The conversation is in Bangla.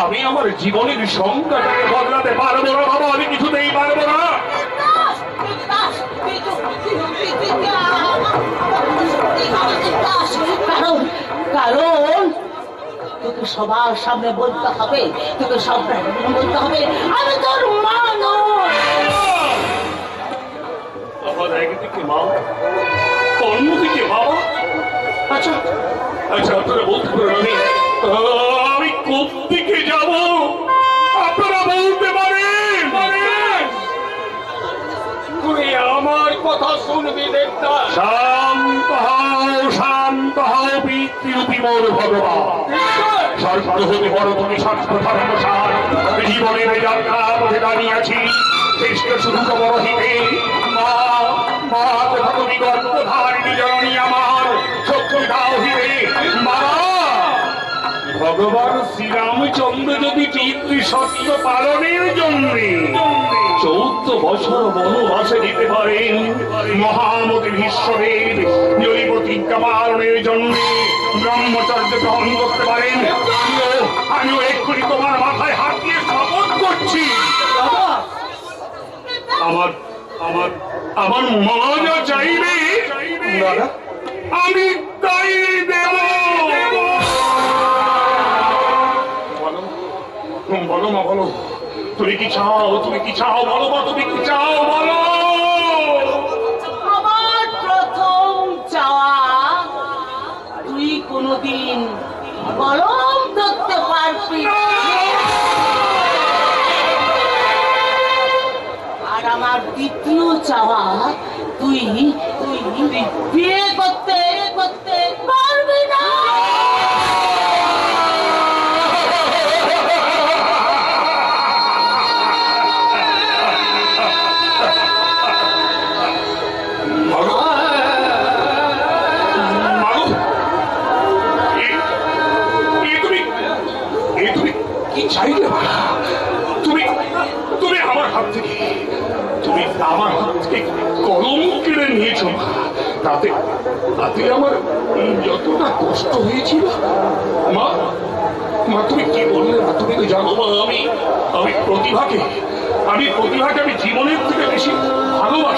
আমি আমার জীবনের সংখ্যাটাকে বদলাতে পারবো না বাবা, আমি কিছুতেই পারবো না। কারণ কারণ তোকে সবার সামনে বলতে হবে, তোকে সব বলতে হবে আমি তোর মা নই। আমার একদিকে মা, অন্যদিকে বাবা। আচ্ছা আচ্ছা, আপনারা বলতে পারেন আমি কোন দিকে যাব? আপনারা বলতে পারেন? তুই আমার কথা শুনবি দেবতা। শান্ত হও, শান্ত হও পিতৃরূপী মোর ভগবান। সর্বত হতে বড় তুমি সর্বধর্মসার জীবনের যাত্রা পথে দাঁড়িয়েছি, চেষ্ট শুরু বড় হিতে। মা মা কোথা তুমি গর্ভধারিণী জননী আমার, শক্তি দাও হিতে মা। ভগবান শ্রীরামচন্দ্র যদি পিতৃ সত্য পালনের জন্য 14 বছর বনবাসে যেতে পারেন, মহামতি ভীষ্মদেব যদি প্রতিজ্ঞা পালনের জন্য ব্রহ্মচর্য গ্রহণ করতে পারেন, আমিও এক্ষুনি তোমার মাথায় হাত দিয়ে শপথ করছি আমার আমার আমার মা যা চাইবে আমি তাই দেব। বলো মা, বলো তুমি কি চাও? তুমি কি চাও? বলো মা, তুমি কি চাও? বলো। আমার প্রথম চাওয়া, তুই কোনদিন গরম ধরতে পারবি না। আর আমার দ্বিতীয় চাওয়া, তুই তুই বিয়ে করতে করতে পারবি না। তুমি আমার হাত থেকে কলম কেড়ে নিয়েছো। তাতে তাতে আমার যতটা কষ্ট হয়েছিল মা, মা তুমি কি বললে না? তুমি তো জানো মা, আমি প্রতিভাকে আমি জীবনের থেকে বেশি ভালোবাসি।